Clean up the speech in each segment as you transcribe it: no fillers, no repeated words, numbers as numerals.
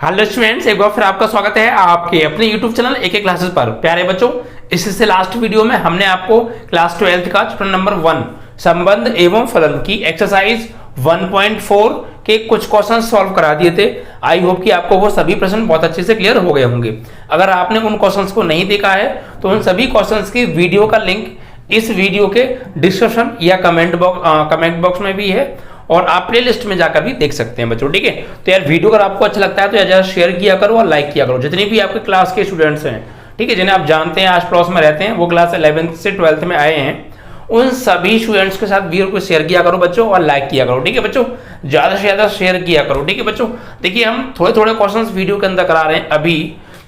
Hello students, एक बार फिर आपका स्वागत है आपके अपने YouTube चैनल एक क्लासेस पर। प्यारे बच्चों, इससे लास्ट वीडियो में हमने आपको क्लास 12 का चैप्टर नंबर 1 संबंध एवं फलन की एक्सरसाइज 1.4 के कुछ क्वेश्चन सॉल्व करा दिए थे। आई होप कि आपको वो सभी प्रश्न बहुत अच्छे से क्लियर हो गए होंगे। अगर आपने उन क्वेश्चंस को नहीं देखा है तो उन सभी क्वेश्चंस की वीडियो का लिंक इस वीडियो के डिस्क्रिप्शन या कमेंट बॉक्स में भी है और आप प्ले लिस्ट में जाकर भी देख सकते हैं बच्चों। ठीक है, तो यार वीडियो अगर आपको अच्छा लगता है तो यार शेयर किया करो और लाइक किया करो। जितनी भी आपके क्लास के स्टूडेंट्स हैं, ठीक है, जिन्हें आप जानते हैं आस पड़ोस में रहते हैं, वो क्लास 11th से 12th में आए हैं, उन सभी स्टूडेंट्स के साथ वीडियो को शेयर किया करो बच्चों और लाइक किया करो। ठीक है बच्चों, ज्यादा से ज्यादा शेयर किया करो। ठीक है बच्चों, देखिए हम थोड़े थोड़े क्वेश्चन वीडियो के अंदर करा रहे हैं अभी,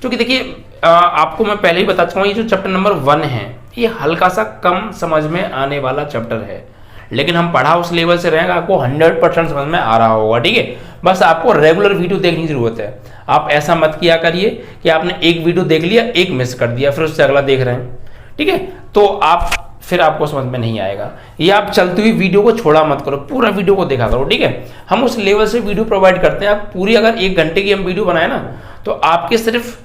क्योंकि देखिए आपको मैं पहले ही बता चुका हूँ, ये जो चैप्टर नंबर 1 है ये हल्का सा कम समझ में आने वाला चैप्टर है, लेकिन हम पढ़ा उस लेवल से रहेगा, आपको 100% समझ में आ रहा होगा। ठीक है, बस आपको रेगुलर वीडियो देखने की जरूरत है। आप ऐसा मत किया करिए कि आपने एक वीडियो देख लिया, एक मिस कर दिया, फिर उससे अगला देख रहे हैं। ठीक है, तो फिर आपको समझ में नहीं आएगा। ये आप चलती हुई वीडियो को छोड़ा मत करो, पूरा वीडियो को देखा करो। ठीक है, हम उस लेवल से वीडियो प्रोवाइड करते हैं। आप पूरी अगर 1 घंटे की हम वीडियो बनाए ना तो आपके सिर्फ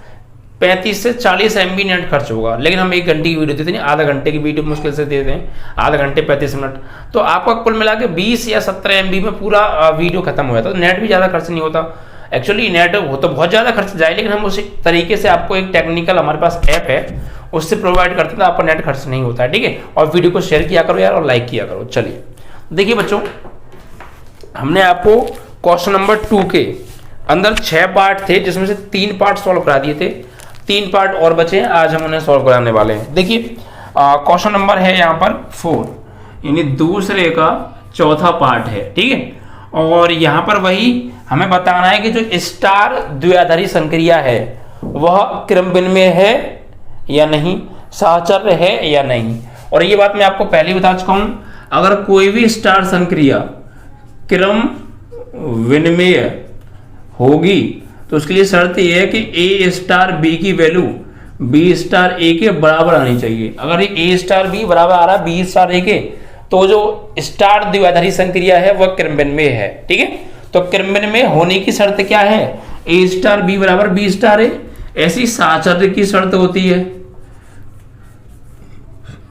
35 से 40 MB नेट खर्च होगा, लेकिन हम 1 घंटे की वीडियो देते हैं, आधा घंटे की वीडियो मुश्किल से देते हैं, आधा घंटे 35 मिनट, तो आपका कुल मिला के 20 या 17 MB में पूरा वीडियो खत्म हो जाता है। तो नेट भी ज़्यादा खर्च नहीं होता। एक्चुअली नेट हो तो बहुत ज़्यादा खर्च जाए, लेकिन हम उसी तरीके से आपको एक टेक्निकल हमारे पास ऐप है उससे प्रोवाइड करते हैं, तो आपका नेट खर्च नहीं होता है। ठीक है, और वीडियो को शेयर किया करो यार और लाइक किया करो। चलिए देखिए बच्चों, हमने आपको क्वेश्चन नंबर 2 के अंदर 6 पार्ट थे, जिसमें से 3 पार्ट सॉल्व करा दिए थे, 3 पार्ट और बचे हैं, आज हम उन्हें सॉल्व कराने वाले हैं। देखिए क्वेश्चन नंबर है यहाँ पर 4, यानी दूसरे का चौथा पार्ट है। ठीक है, और यहाँ पर वही हमें बताना है कि जो स्टार द्विआधारी संक्रिया है वह क्रमविन्मय है या नहीं, साहचर्य है या नहीं। और ये बात मैं आपको पहले बता चुका हूं, अगर कोई भी स्टार संक्रिया क्रम विनिमय होगी तो उसके लिए शर्त यह है कि ए स्टार बी की वैल्यू बी स्टार ए के बराबर आनी चाहिए। अगर ए स्टार बी बराबर आ रहा है बी स्टार ए के, तो जो स्टार द्विआधारी संक्रिया है वह क्रमविन्मय है। ठीक है, तो क्रमविन्मय होने की शर्त क्या है, ए स्टार बी बराबर बी स्टार ए। ऐसी साहचर्य की शर्त होती है।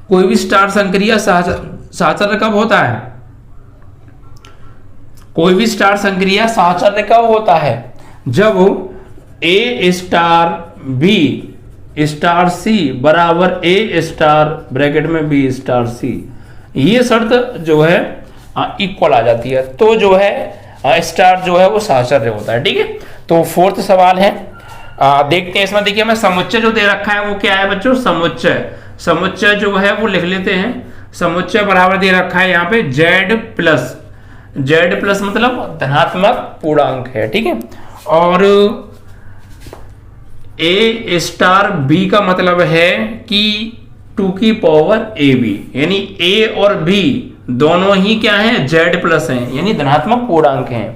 कोई भी स्टार संक्रिया साहचर्य कब होता है, कोई भी स्टार संक्रिया साहचर्य कब होता है, जब ए स्टार बी स्टार सी बराबर ए स्टार ब्रैकेट में बी स्टार सी, ये शर्त जो है इक्वल आ जाती है, तो जो है स्टार जो है वो साहचर्य होता है। ठीक है, तो 4th सवाल है, देखते हैं इसमें। देखिए हमें समुच्चय जो दे रखा है वो क्या है बच्चों, समुच्चय जो है वो लिख लेते हैं। समुच्चय बराबर दे रखा है यहाँ पे Z प्लस मतलब धनात्मक पूर्णांक है। ठीक है, और ए स्टार बी का मतलब है कि 2 की पावर ए बी, यानी ए और बी दोनों ही क्या हैं, Z प्लस हैं, यानी धनात्मक पूर्णांक हैं।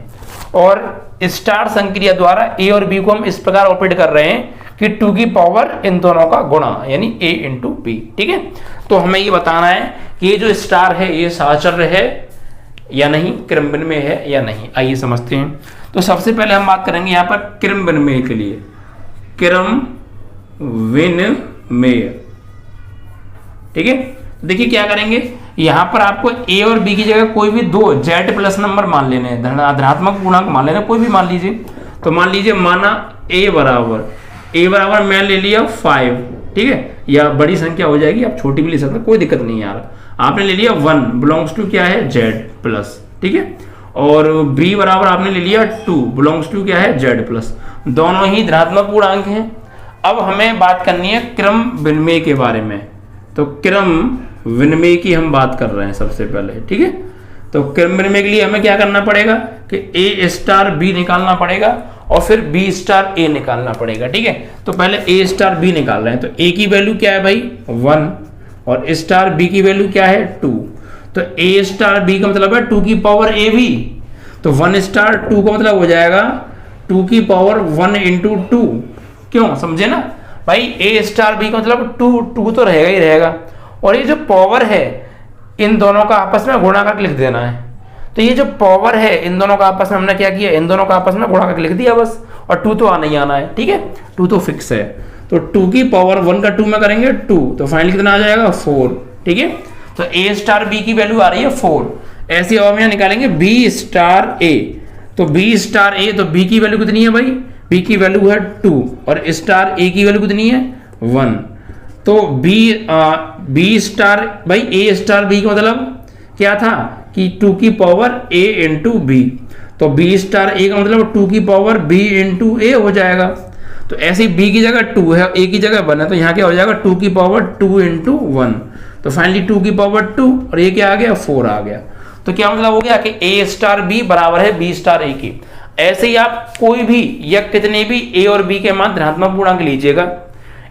और स्टार संक्रिया द्वारा ए और बी को हम इस प्रकार ऑपरेट कर रहे हैं कि 2 की पावर इन दोनों का गुणा, यानी a इंटू बी। ठीक है, तो हमें ये बताना है कि ये जो स्टार है ये साहचर्य है या नहीं, क्रमविन्मय है या नहीं। आइए समझते हैं। तो सबसे पहले हम बात करेंगे यहाँ पर क्रमविन्मय के लिए, क्रमविन्मय। ठीक है, देखिए क्या करेंगे, यहाँ पर आपको a और b की जगह कोई भी 2 Z प्लस नंबर मान लेने हैं, धनात्मक पूर्णांक मान लेना, कोई भी मान लीजिए। तो मान लीजिए माना a बराबर मैं ले लिया 5। ठीक है, या बड़ी संख्या हो जाएगी, आप छोटी भी ले सकते हैं, कोई दिक्कत नहीं यार। आपने ले लिया 1 बिलोंग्स टू क्या है, Z प्लस। ठीक है, और b बराबर आपने ले लिया 2 बिलोंग्स टू क्या है, Z प्लस। दोनों ही धनात्मक पूर्णांक हैं। अब हमें बात करनी है क्रम विनिमय के बारे में, तो क्रम विनिमय की हम बात कर रहे हैं सबसे पहले। ठीक है, तो क्रम विनिमय के लिए हमें क्या करना पड़ेगा कि ए स्टार बी निकालना पड़ेगा और फिर बी स्टार ए निकालना पड़ेगा। ठीक है, तो पहले ए स्टार बी निकाल रहे हैं, तो ए की वैल्यू क्या है भाई 1 और स्टार बी की वैल्यू क्या है 2। तो ए स्टार बी का मतलब है 2 की पावर ए बी, तो 1 स्टार 2 का मतलब हो जाएगा 2 की पावर 1 इंटू 2। क्यों, समझे ना भाई, ए स्टार बी का मतलब 2 तो रहेगा ही रहेगा, और ये जो पावर है इन दोनों का आपस में गुणा करके लिख देना है। तो ये जो पावर है इन दोनों का आपस में हमने क्या किया, इन दोनों का आपस में गुणा करके लिख दिया बस, और 2 तो आना ही आना है, ठीक है, 2 तो फिक्स है। तो 2 की पावर 1 का 2 में करेंगे 2, तो फाइनली कितना आ जाएगा 4, ठीक है। तो A स्टार B की वैल्यू आ रही है 4। ऐसी अब हम यहाँ निकालेंगे B स्टार A, तो B स्टार A, तो B की वैल्यू कितनी है भाई, B की वैल्यू है 2 और स्टार A की वैल्यू कितनी है 1। तो B स्टार भाई A स्टार B का मतलब क्या था कि 2 की पावर A इंटू B, तो B स्टार A का मतलब 2 की पावर B इंटू A हो जाएगा। तो ऐसे ही B की जगह 2 है, A की जगह 1 है, तो यहाँ क्या हो जाएगा 2 की पावर 2 इंटू 1, तो फाइनली 2 की पावर 2 और ये क्या आ गया 4 आ गया। तो क्या मतलब हो गया कि A स्टार B बराबर है B स्टार A की। ऐसे ही आप कोई भी या कितने भी A और B के मान धनात्मक पूर्णांक लीजिएगा,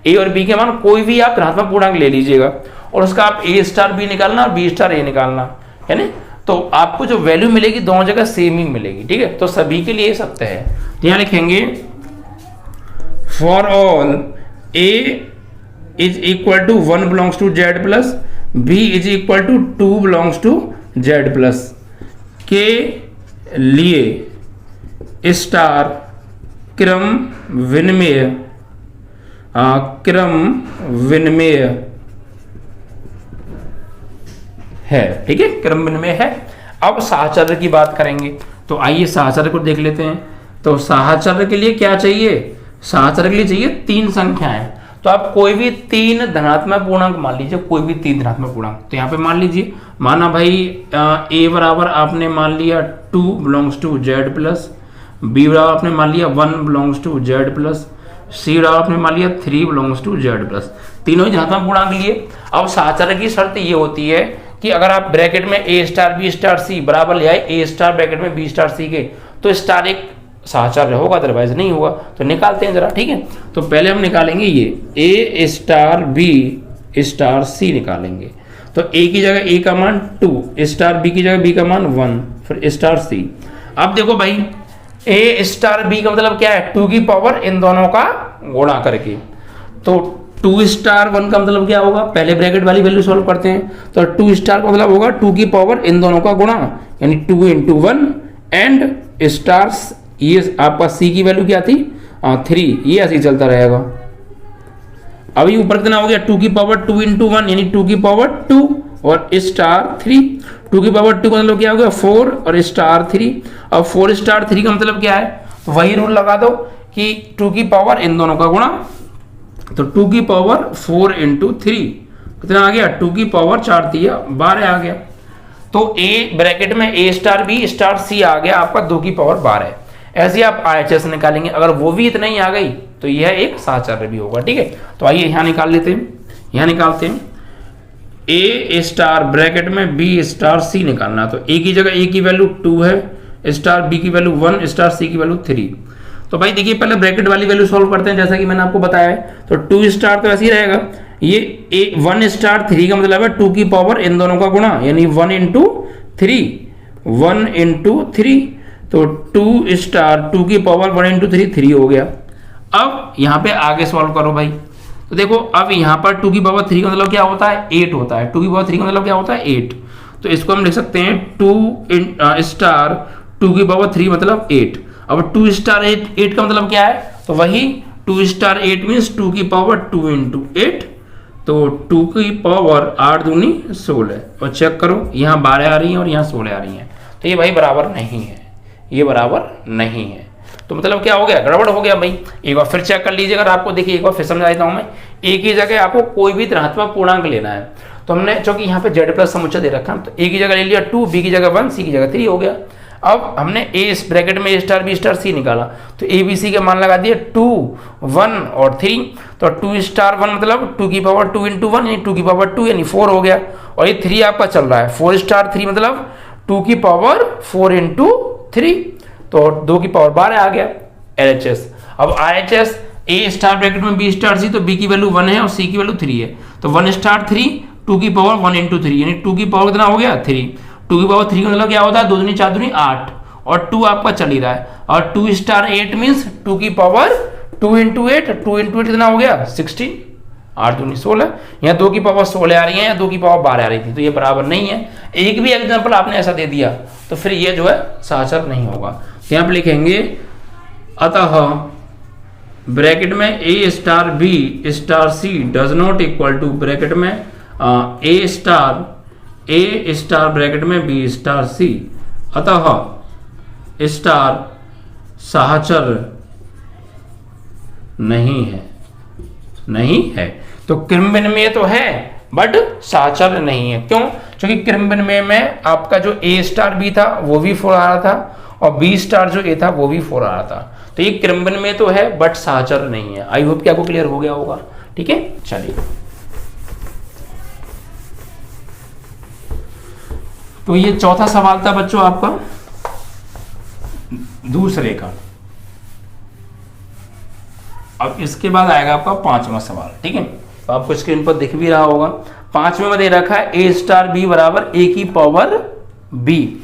A और B के मान कोई भी आप धनात्मक पूर्णांक ले लीजिएगा और उसका आप A स्टार B निकालना और B स्टार A निकालना, है ना, तो आपको जो वैल्यू मिलेगी दोनों जगह सेम ही मिलेगी, ठीक है। तो सभी के लिए सत्य है। तो यहाँ लिखेंगे for all A is equal to 1 belongs to Z plus B is equal to 2 belongs to Z plus के लिए स्टार क्रम विनिमय है, ठीक है, क्रम विनिमय है। अब साहचर्य की बात करेंगे, तो आइए साहचर्य को देख लेते हैं। तो साहचर्य के लिए क्या चाहिए, साहचर्य के लिए चाहिए 3 संख्याएं। तो आप कोई भी 3 धनात्मक पूर्णांक मान लीजिए, कोई भी 3 धनात्मक पूर्णांक। तो यहाँ पे मान लीजिए, माना भाई A बराबर आपने मान लिया 2 belongs to Z plus, B बराबर आपने मान लिया 1 belongs to Z plus, C बराबर आपने मान लिया 3 बिलोंग्स टू Z प्लस, तीनों ही धनात्मक पूर्णांक लिए। अब साहचर्य की शर्त ये होती है कि अगर आप ब्रैकेट में A star B star C बराबर ले आए A स्टार ब्रैकेट में B स्टार C के, तो स्टार एक साहचर्य होगा, अदरवाइज नहीं होगा। तो निकालते हैं जरा, ठीक है। तो पहले हम निकालेंगे ये A star B star C निकालेंगे। तो A की जगह A का मान 2, स्टार B की जगह B का मान 1, फिर स्टार C। अब देखो भाई A स्टार B का मतलब क्या है, 2 की पावर इन दोनों का गुणा करके। तो 2 स्टार 1 का मतलब क्या होगा, पहले ब्रैकेट वाली वैल्यू सॉल्व करते हैं। तो 2 स्टार का मतलब होगा 2 की पावर इन दोनों का गुणा, यानी 2 इंटू 1 एंड स्टार, ये आपका C की वैल्यू क्या थी 3, ये ऐसे ही चलता रहेगा। अभी ऊपर कितना हो गया 2 की पावर 2 इंटू 1 यानी 2 की पावर 2 और स्टार 3, 2 की पावर 2 का मतलब क्या हो गया 4 और स्टार 3। अब 4 स्टार 3 का मतलब क्या है, तो वही रूल लगा दो कि 2 की पावर इन दोनों का गुणा, तो 2 की पावर 4 इंटू 3 कितना आ गया, 2 की पावर 4 दिया 12 आ गया। तो A ब्रैकेट में A star B star C आ गया आपका 2 की पावर 12। ऐसे आप RHS निकालेंगे, अगर वो भी इतना ही आ गई तो यह एक साहचर्य भी होगा, ठीक है। तो आइए यहाँ निकाल लेते हैं, यहाँ निकालते हैं A स्टार ब्रैकेट में B स्टार C निकालना। तो A की जगह A की वैल्यू 2 है, स्टार B की वैल्यू 1, स्टार C की वैल्यू 3। तो भाई देखिए पहले ब्रैकेट वाली वैल्यू सॉल्व करते हैं, जैसा कि मैंने आपको बताया है। तो 2 स्टार तो ऐसे ही रहेगा, ये 1 स्टार 3 का मतलब है 2 की पावर इन दोनों का गुणा, यानी 1 इंटू 3, 1 इंटू 3, तो 2 स्टार 2 की पावर 1 इंटू 3 3 हो गया। अब यहाँ पे आगे सॉल्व करो भाई। तो देखो अब यहाँ पर 2 की पावर 3 का मतलब क्या होता है 8 होता है, 2 की पावर 3 का मतलब क्या होता है 8। तो इसको हम लिख सकते हैं 2 स्टार 2 की पावर 3 मतलब 8। अब 2 स्टार 8 का मतलब क्या है, तो वही 2 स्टार 8 मीन्स 2 की पावर 2 इंटू 8, तो 2 की पावर 8 दूनी 16। और चेक करो यहाँ 12 आ रही है और यहाँ 16 आ रही है, तो ये भाई बराबर नहीं है, ये बराबर नहीं है। तो मतलब क्या हो गया, गड़बड़ हो गया भाई। एक बार फिर चेक कर लीजिए, अगर आपको देखिए एक बार फिर समझा देता हूँ मैं। एक ही जगह आपको कोई भी धनात्मक पूर्णांक लेना है, तो हमने चूंकि यहाँ पे Z प्लस समुच्चय दे रखा है, तो A की जगह ले लिया 2, B की जगह 1, C की जगह 3 हो गया। अब हमने A ब्रैकेट में A star B star C निकाला, तो A B C के मान लगा दिए 2, 1 और 3। तो 2 स्टार 1 मतलब 2 की पावर 2 इंटू 1 यानी 2 की पावर 2 यानी 4 हो गया। और ये 3 आपका चल रहा है, 4 स्टार 3 मतलब 2 की पावर 4 इंटू 3, तो 2 की पावर 12 आ गया LHS। अब RHS A स्टार ब्रैकेट में B स्टार C, तो B की वैल्यू 1 है और C की वैल्यू 3 है, तो 1 स्टार 3 2 की पावर 1 इंटू 3 यानी 2 की पावर कितना हो गया 3। 2 की पावर 3 का मतलब क्या होता है 2 दूनी 4 दूनी 8 और 2 आपका चल ही रहा है। और 2 स्टार 8 मीन्स 2 की पावर 2 इंटू 8, 2 इंटू 8 कितना हो गया 16, 8 दूनी 16। यहाँ 2 की पावर 16 आ रही है या 2 की पावर 12 आ रही थी, तो ये बराबर नहीं है। एक भी एग्जाम्पल आपने ऐसा दे दिया तो फिर ये जो है साहचर्य नहीं होगा। यहाँ पे लिखेंगे अतः ब्रैकेट में A star B star C does not equal to bracket में ए स्टार ब्रैकेट में बी स्टार सी, अतः स्टार साहचर नहीं है। तो क्रम विनिमय तो है बट साहचर्य नहीं है। क्यों? क्योंकि क्रम विनिमय में आपका जो ए स्टार बी था वो भी 4 आ रहा था और बी स्टार जो ए था वो भी 4 आ रहा था। तो ये क्रम विनिमय तो है बट साहचर्य नहीं है। आई होप कि आपको क्लियर हो गया होगा। ठीक है, चलिए तो ये चौथा सवाल था बच्चों आपका दूसरे का। अब इसके बाद आएगा आपका 5वां सवाल। ठीक है, तो आपको स्क्रीन पर दिख भी रहा होगा। 5वें में दे रखा है ए स्टार बी बराबर ए की पावर बी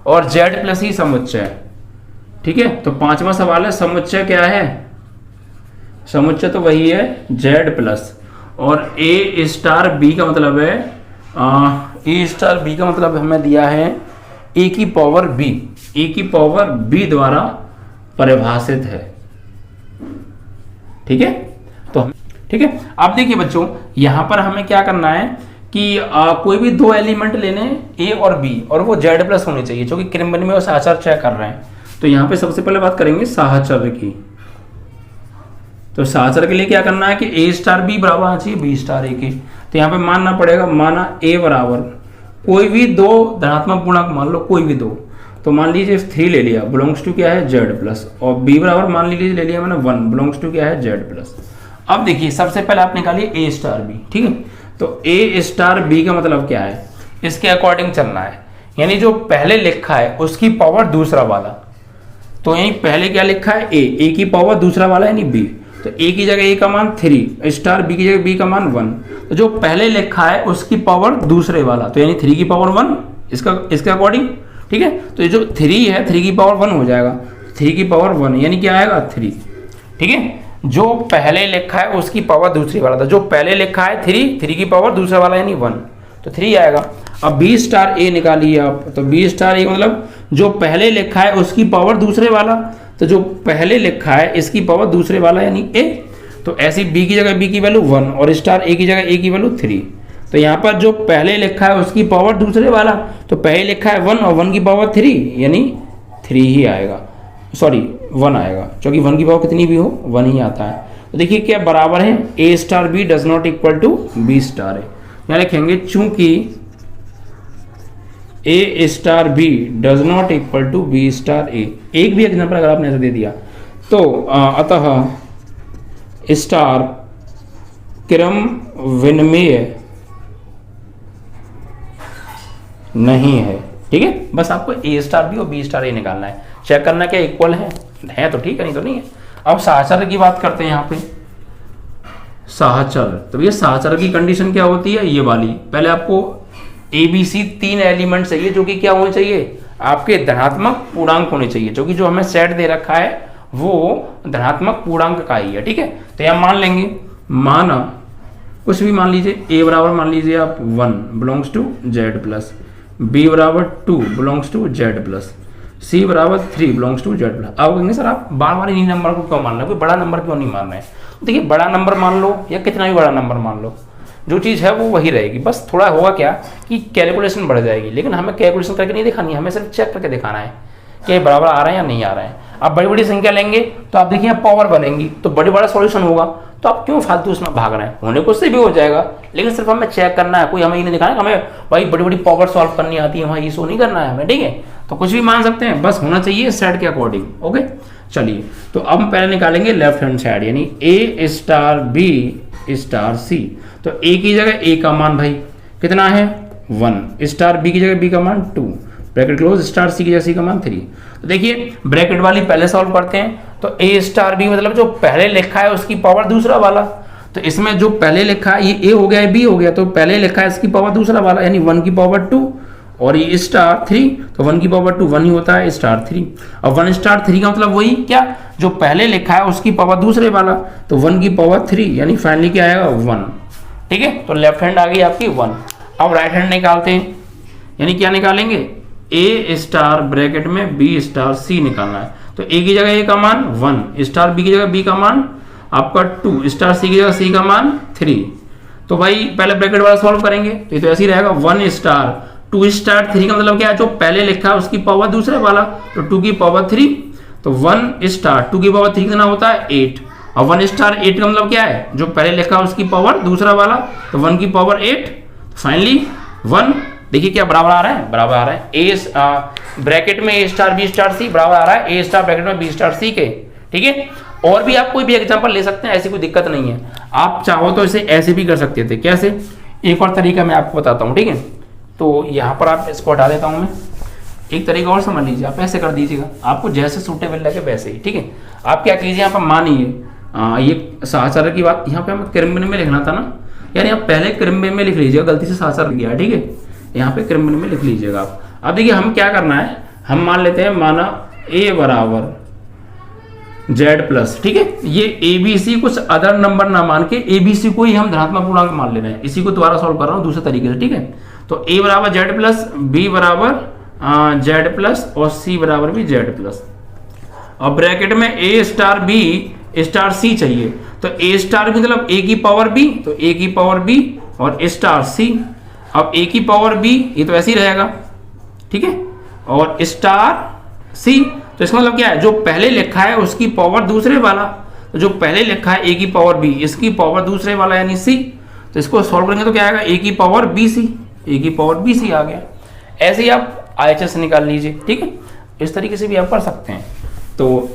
और जेड प्लस ही समुच्चय। ठीक है, तो 5वां सवाल है समुच्चय क्या है? समुच्चय तो वही है जेड प्लस, और ए स्टार बी का मतलब है ए स्टार बी का मतलब हमें दिया है ए की पावर बी, ए की पावर बी द्वारा परिभाषित है। ठीक है, तो ठीक है, आप देखिए बच्चों यहां पर हमें क्या करना है कि कोई भी दो एलिमेंट लेने ए और बी और वो जेड प्लस होने चाहिए, क्योंकि क्रम विनिमय और साहचर्य चेक कर रहे हैं। तो यहां पे सबसे पहले बात करेंगे साहचर्य की। तो साहचर्य के लिए क्या करना है कि ए स्टार बी बराबर होना चाहिए बी स्टार ए के। तो यहाँ पे मानना पड़ेगा, माना ए बराबर कोई भी दो धनात्मक पूर्णांक मान लो, कोई भी दो। तो मान लीजिए 3 ले लिया, बिलोंग्स टू क्या है जेड प्लस, और बी बराबर मान लीजिए ले लिया मैंने 1, बिलोंग्स टू क्या है जेड प्लस। अब देखिए सबसे पहले आप निकालिए ए स्टार बी। ठीक है, तो ए स्टार बी का मतलब क्या है, इसके अकॉर्डिंग चलना है, यानी जो पहले लिखा है उसकी पावर दूसरा वाला। तो यही पहले क्या लिखा है ए की पावर दूसरा वाला यानी बी। तो ए की जगह ए का मान 3, स्टार बी की जगह बी का मान 1। तो जो पहले लिखा है उसकी पावर दूसरे वाला, तो यानी 3 की पावर 1 इसके अकॉर्डिंग। ठीक है, तो ये जो 3 है 3 की पावर 1 हो जाएगा, 3 की पावर 1 यानी क्या आएगा 3। ठीक है, जो पहले लिखा है उसकी पावर दूसरी वाला था, जो पहले लिखा है 3 की पावर दूसरा वाला यानी 1, तो 3 आएगा। अब बी स्टार ए निकालिए आप, तो बी स्टार ए मतलब जो पहले लिखा है उसकी पावर दूसरे वाला, तो जो पहले लिखा है इसकी पावर दूसरे वाला यानी ए। तो ऐसी बी की जगह बी की वैल्यू 1 और स्टार ए की जगह ए की वैल्यू 3। तो यहाँ पर जो पहले लिखा है उसकी पावर दूसरे वाला, तो पहले लिखा है 1 और 1 की पावर 3 यानी 3 ही आएगा, सॉरी 1 आएगा, क्योंकि 1 की पावर कितनी भी हो 1 ही आता है। तो देखिए क्या बराबर है A star B does not equal to B star A. यहाँ लिखेंगे चूंकि A star B does not equal to B star A. एक भी एग्जाम्पल अगर आपने ऐसा दे दिया तो अतः स्टार क्रम विनिमय नहीं है। ठीक है, बस आपको ए स्टार बी और बी स्टार ए निकालना है, चेक करना क्या इक्वल है तो ठीक है, नहीं तो नहीं है। अब साहचर्य की बात करते हैं यहाँ पे। साहचर्य, तो ये साहचर्य की कंडीशन क्या होती है, ये वाली। पहले आपको ए बी सी 3 एलिमेंट चाहिए जो कि क्या होने चाहिए, आपके धनात्मक पूर्णांक होने चाहिए, जो कि जो हमें सेट दे रखा है वो धनात्मक पूर्णांक का ही है। ठीक है, तो यहाँ मान लेंगे, माना कुछ भी मान लीजिए, ए बराबर मान लीजिए आप 1 belongs to Z plus, B बराबर 2 belongs to Z plus, C बराबर 3 बिलोंग्स टू जेड प्लस। अब कहेंगे सर आप बार बार इन्हीं नंबर को क्यों मान रहे हो, कोई बड़ा नंबर क्यों नहीं मान रहे हैं? देखिए बड़ा नंबर मान लो या कितना भी बड़ा नंबर मान लो, जो चीज़ है वो वही रहेगी, बस थोड़ा होगा क्या कि कैलकुलेशन बढ़ जाएगी। लेकिन हमें कैलकुलेशन करके नहीं दिखानी है, हमें सिर्फ चेक करके दिखाना है कि बराबर आ रहे हैं या नहीं आ रहे हैं। आप बड़ी बड़ी संख्या लेंगे तो आप देखिए पावर बनेंगी तो बड़ी बड़ा सॉल्यूशन होगा, तो आप क्यों फालतू उसमें भाग रहे हैं, होने को से भी हो जाएगा, लेकिन सिर्फ हमें चेक करना है। कोई हमें ये नहीं दिखाना हमें भाई बड़ी बड़ी पावर सॉल्व करनी आती है, वहाँ ये शो नहीं करना है हमें। ठीक है, तो कुछ भी मान सकते हैं, बस होना चाहिए सेट के अकॉर्डिंग। ओके, चलिए तो अब हम पहले निकालेंगे लेफ्ट हैंड साइड, यानी ए स्टार बी स्टार सी। तो ए की जगह ए का मान भाई कितना है 1, स्टार बी की जगह बी का मान 2, ब्रैकेट क्लोज, स्टार सी की जगह सी का मान 3। तो देखिए ब्रैकेट वाली पहले सॉल्व करते हैं। तो ए स्टार बी मतलब जो पहले लिखा है उसकी पावर दूसरा वाला, तो इसमें जो पहले लिखा है ये ए हो गया बी हो गया, तो पहले लिखा है इसकी पावर दूसरा वाला यानी 1 की पावर 2 और ये स्टार 3, तो 1 की पावर 2 1 ही होता है स्टार 3। अब 1 स्टार 3 का मतलब वही क्या, जो पहले लिखा है उसकी पावर दूसरे वाला, तो 1 की पावर 3 यानी फाइनली क्या आएगा 1। ठीक है, तो लेफ्ट हैंड आ गई आपकी 1। अब राइट हैंड निकालते हैं, यानी क्या निकालेंगे ए स्टार ब्रैकेट में बी स्टार सी निकालना है। तो ए की जगह ए का मान 1, स्टार बी की जगह बी का मान आपका 2, स्टार सी की जगह सी का मान 3। तो भाई पहले ब्रैकेट वाला सॉल्व करेंगे तो ये तो ऐसे ही रहेगा 1 स्टार 2 स्टार 3 का मतलब क्या है, जो पहले लिखा है उसकी पावर दूसरे वाला, तो 2 की पावर 3, तो 1 स्टार 2 की पावर 3 कितना होता है 8, और 1 स्टार 8 का मतलब क्या है, जो पहले लिखा है उसकी पावर दूसरा वाला, तो 1 की पावर 8, फाइनली 1। देखिए क्या बराबर आ रहा है, बराबर आ रहा है ए ब्रैकेट में ए स्टार बी स्टार सी बराबर आ रहा है ए स्टार ब्रैकेट में बी स्टार सी के। ठीक है, और भी आप कोई भी एग्जांपल ले सकते हैं, ऐसी कोई दिक्कत नहीं है। आप चाहो तो इसे ऐसे भी कर सकते थे, कैसे, एक और तरीका मैं आपको बताता हूँ। ठीक है, तो यहाँ पर आप इसको हटा देता हूँ मैं, एक तरीका और समझ लीजिए, आप ऐसे कर दीजिएगा, आपको जैसे सूटेबल लगे वैसे ही। ठीक है, आप क्या कीजिए, यहाँ पर मानिए ये सहचर्य की बात यहाँ पे हमें क्रिम्बिन में लिखना था ना, यानी आप पहले क्रिम्बिन में लिख लीजिएगा, गलती से सहचर्य लिख गया। ठीक है, यहाँ पे क्रिम्बिन में लिख लीजिएगा आप। अब देखिए हम क्या करना है, हम मान लेते हैं, माना a बराबर z प्लस, ठीक है, ये ABC कुछ अदर नंबर ना मान के ABC को ही हम धनात्मक पूर्णांक मान ले रहे हैं, इसी को दोबारा सॉल्व कर रहा हूँ दूसरे तरीके से। ठीक है, तो a बराबर z प्लस, b बराबर z प्लस और c बराबर भी z प्लस, और ब्रैकेट में a star b star c चाहिए, तो a स्टार b मतलब a की पावर b, तो a की पावर b और स्टार c। अब a की पावर b ये तो ऐसे ही रहेगा, ठीक है, और स्टार c, तो इसका मतलब क्या है, जो पहले लिखा है उसकी पावर दूसरे वाला, तो जो पहले लिखा है a की पावर b, इसकी पावर दूसरे वाला यानी c, तो इसको सॉल्व करेंगे तो क्या आएगा, a की पावर bc, a की पावर bc आ गया। ऐसे ही आप IHS निकाल लीजिए। ठीक है, इस तरीके से भी आप कर सकते हैं, तो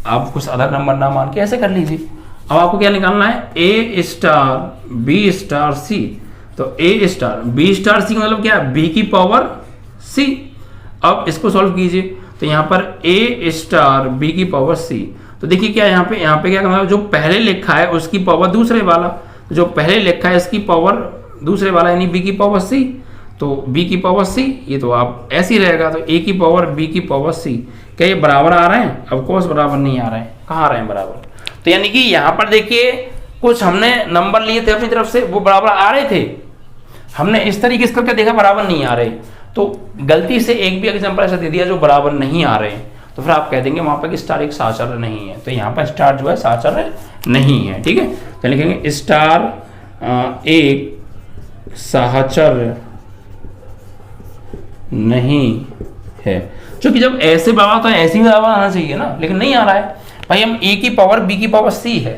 आप कुछ अदर नंबर ना मान के ऐसे कर लीजिए। अब आपको क्या निकालना है, a star b star c, तो a star b star c मतलब क्या है, b की पावर c। अब इसको सॉल्व कीजिए, तो यहाँ पर a स्टार b की पावर c, तो देखिए क्या यहाँ पे क्या करना है, जो पहले लिखा है उसकी पावर दूसरे वाला, जो पहले लिखा है इसकी पावर दूसरे वाला यानी b की पावर c, तो b की पावर c, ये तो आप ऐसे ही रहेगा, तो a की पावर b की पावर c। क्या ये बराबर आ रहे हैं, ऑफ कोर्स बराबर नहीं आ रहे हैं, कहाँ आ रहे हैं बराबर, तो यानी कि यहाँ पर देखिए कुछ हमने नंबर लिए थे अपनी तरफ से, वो बराबर आ रहे थे, हमने इस तरीके से करके देखा बराबर नहीं आ रहे, तो गलती से एक भी एग्जांपल ऐसा दे दिया जो बराबर नहीं आ रहे, तो फिर आप कह देंगे वहां पर कि स्टार एक सहचर्य नहीं है, तो यहाँ पर स्टार जो है सहचर्य नहीं है। ठीक है, तो लिखेंगे स्टार एक सहचर्य नहीं है, क्योंकि जब ऐसे बराबर तो ऐसे ही बराबर आना चाहिए ना, लेकिन नहीं आ रहा है भाई, हम a की पावर b की पावर c है,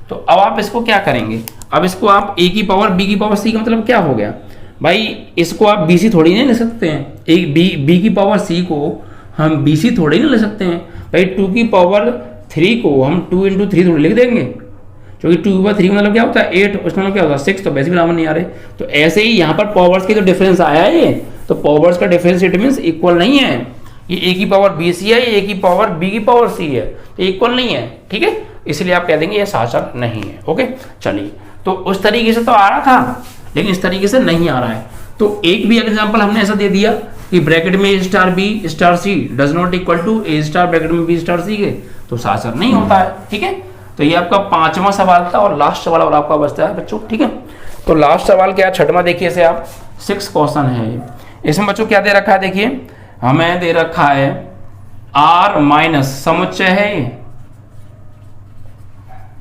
तो अब आप इसको क्या करेंगे, अब इसको आप a की पावर b की पावर c का मतलब क्या हो गया भाई, इसको आप bc थोड़ी नहीं ले सकते हैं, एक b की पावर c को हम bc थोड़ी नहीं ले सकते हैं भाई, 2 की पावर 3 को हम 2 इंटू 3 थोड़ी लिख देंगे, क्योंकि 2 की पावर 3 मतलब क्या होता है 8, उसका मतलब क्या होता है 6, तो वैसे भी बराबर नहीं आ रहे। तो ऐसे ही यहाँ पर पावर्स के जो डिफरेंस आया है ये, तो पावर्स का डिफरेंस इट मीन्स इक्वल नहीं है, ये a की पावर bc है, ये a की पावर b की पावर c है, तो इक्वल नहीं है। ठीक है, इसलिए आप कह देंगे ये सहचर्य नहीं है। ओके, चलिए, तो उस तरीके से तो आ रहा था, लेकिन इस तरीके से नहीं आ रहा है, तो एक भी एग्जांपल हमने ऐसा दे दिया कि ब्रैकेट में a star b star c does not equal to a star bracket में b स्टार c के, तो सहचर्य नहीं होता है। ठीक है, तो ये आपका 5वां सवाल था और लास्ट सवाल और आपका बचता है बच्चों। ठीक है, तो लास्ट सवाल क्या है, 6वां देखिए, इसे आप 6 क्वेश्चन है, इसमें बच्चों क्या दे रखा है, देखिए हमें दे रखा है r माइनस समुच्चय है, ये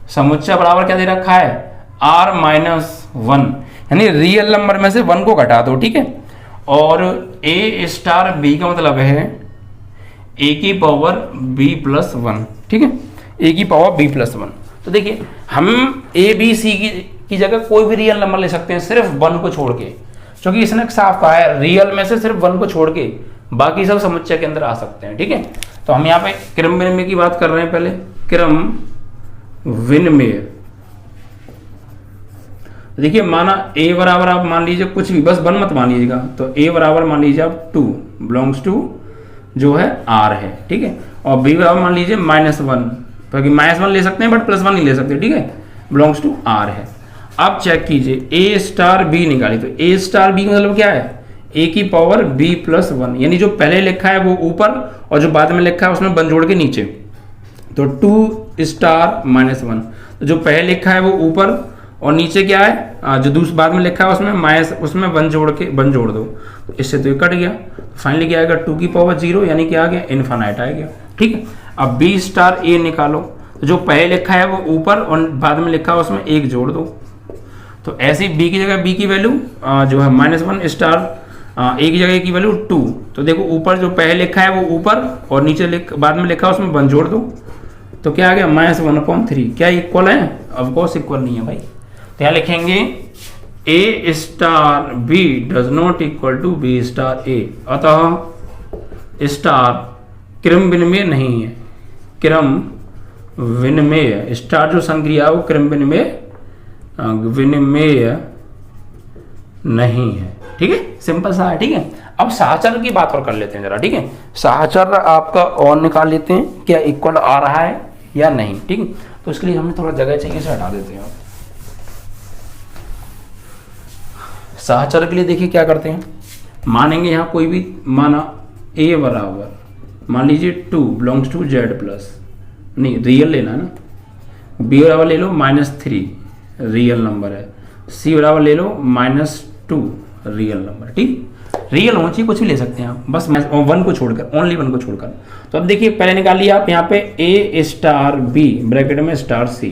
समुच्चय बराबर क्या दे रखा है r माइनस 1, यानी रियल नंबर में से 1 को घटा दो। ठीक है, और a स्टार b का मतलब है a की पावर b प्लस 1। ठीक है, a की पावर b प्लस 1, तो देखिए हम a b c की जगह कोई भी रियल नंबर ले सकते हैं, सिर्फ 1 को छोड़ के, क्योंकि इसने साफ कहा है रियल में से सिर्फ 1 को छोड़ के बाकी सब समुच्चय के अंदर आ सकते हैं। ठीक है, तो हम यहाँ पे क्रम विनिमय की बात कर रहे हैं, पहले क्रम विनिमय, देखिए माना a बराबर आप मान लीजिए कुछ भी, बस 1 मत मान लीजिएगा, तो a बराबर मान लीजिए आप 2 बिलोंग्स टू जो है r है। ठीक है, और b बराबर मान लीजिए -1, क्योंकि -1 ले सकते हैं बट +1 नहीं ले सकते। ठीक है, बिलोंग्स टू r है। अब चेक कीजिए a स्टार b निकाली, तो a स्टार b का मतलब क्या है, a की पावर b प्लस 1, यानी जो पहले लिखा है वो ऊपर और जो बाद में लिखा है उसमें 1 जोड़ के नीचे, तो 2 स्टार -1, तो जो पहले लिखा है वो ऊपर और नीचे क्या है, जो दूसरे बाद में लिखा है उसमें 1 जोड़ के 1 जोड़ दो, तो इससे तो ये कट गया, फाइनली क्या आएगा 2 की पावर 0, यानी क्या आ गया इनफाइनाइट आ गया। ठीक है। अब बी स्टार ए निकालो, तो जो पहले लिखा है वो ऊपर और बाद में लिखा है उसमें एक जोड़ दो। तो ऐसे बी की जगह बी की वैल्यू जो है -1 स्टार ए की जगह की वैल्यू 2। तो देखो ऊपर जो पहले लिखा है वो ऊपर और नीचे बाद में लिखा है उसमें 1 जोड़ दो। तो क्या आ गया -1/3। क्या इक्वल है? ऑफ कोर्स इक्वल नहीं है भाई। तो यहाँ लिखेंगे A star B does not equal to B star A. अतः स्टार क्रम विनिमय नहीं है। क्रम विनिमय स्टार जो संक्रिया है वो क्रम विनिमय नहीं है। ठीक है, सिंपल सा है। ठीक है, अब साहचर्य की बात और कर लेते हैं जरा। ठीक है, साहचर्य आपका और निकाल लेते हैं, क्या इक्वल आ रहा है या नहीं। ठीक है, तो इसके लिए हमें थोड़ा जगह चाहिए, इसे हटा देते हैं। साहचर्य के लिए देखिए क्या करते हैं, मानेंगे यहाँ कोई भी माना a बराबर मान लीजिए 2 बिलोंग्स टू z+, नहीं रियल लेना ना, b बराबर ले लो -3 रियल नंबर है, c बराबर ले लो -2 रियल नंबर। ठीक, रियल होना चाहिए, कुछ भी ले सकते हैं आप, बस 1 को छोड़कर, ओनली 1 को छोड़कर। तो अब देखिए पहले निकाल लिया आप यहाँ पे a स्टार b ब्रैकेट में स्टार c।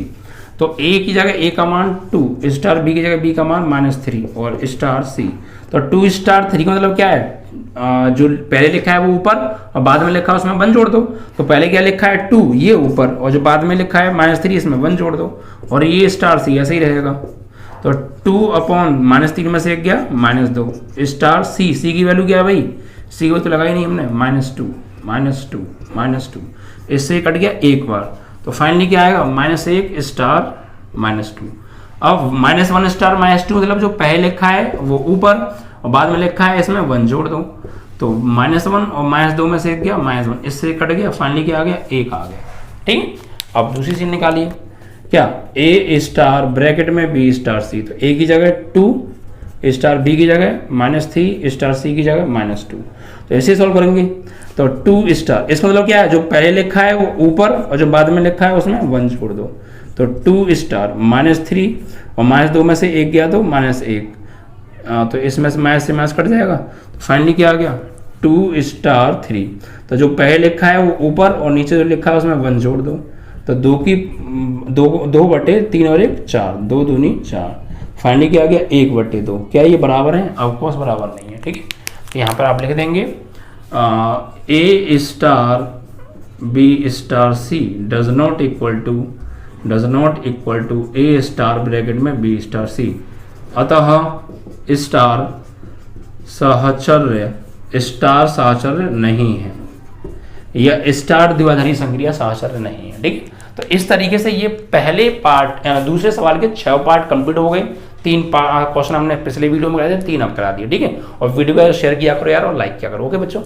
तो a की जगह a का मान 2, स्टार b की जगह b का मान -3 और स्टार c। तो 2 स्टार 3 का मतलब क्या है, जो पहले लिखा है वो ऊपर और बाद में लिखा है उसमें 1 जोड़ दो। तो पहले क्या लिखा है 2 ये ऊपर और जो बाद में लिखा है -3 इसमें 1 जोड़ दो और ये स्टार c ऐसे ही रहेगा। तो 2/-3 में से एक गया -2 स्टार c। c की वैल्यू क्या है भाई, c को तो लगाई नहीं हमने, -2 इससे कट गया एक बार। तो फाइनली क्या आएगा -1 स्टार -2। अब -1 स्टार -2 मतलब जो पहले लिखा है वो ऊपर और बाद में लिखा है इसमें 1 जोड़ दो। तो -1 और -2 में से एक गया -1, इससे कट गया, फाइनली क्या आ गया 1 आ गया। ठीक, अब दूसरी चीज निकालिए, क्या a स्टार ब्रैकेट में b स्टार c। तो a की जगह 2 स्टार b की जगह -3 स्टार c की जगह -2। तो ऐसे सॉल्व करेंगे। तो 2 स्टार इसका मतलब क्या है, जो पहले लिखा है वो ऊपर और जो बाद में लिखा है उसमें 1 जोड़ दो। तो 2 स्टार -3 और -2 में से एक गया तो -1, तो इसमें से माइनस कट जाएगा। तो फाइनली क्या आ गया 2 स्टार 3। तो जो पहले लिखा है वो ऊपर और नीचे जो लिखा है उसमें 1 जोड़ दो। तो 2/3 और 1 4, 2 दूनी 4, फाइनली क्या आ गया 1/2। क्या ये बराबर है? ऑफ कोर्स बराबर नहीं है। ठीक है, तो यहाँ पर आप लिख देंगे a star b star c does not equal to a star bracket में b स्टार c। अतः स्टार साहचर्य नहीं है, या स्टार द्विआधारी संक्रिया साहचर्य नहीं है। ठीक है, तो इस तरीके से ये पहले पार्ट दूसरे सवाल के 6 पार्ट कंप्लीट हो गए। 3 क्वेश्चन हमने पिछले वीडियो में कराए थे, 3 अब करा दिए। ठीक है, और वीडियो को शेयर किया करो यार और लाइक किया करो। ओके बच्चों।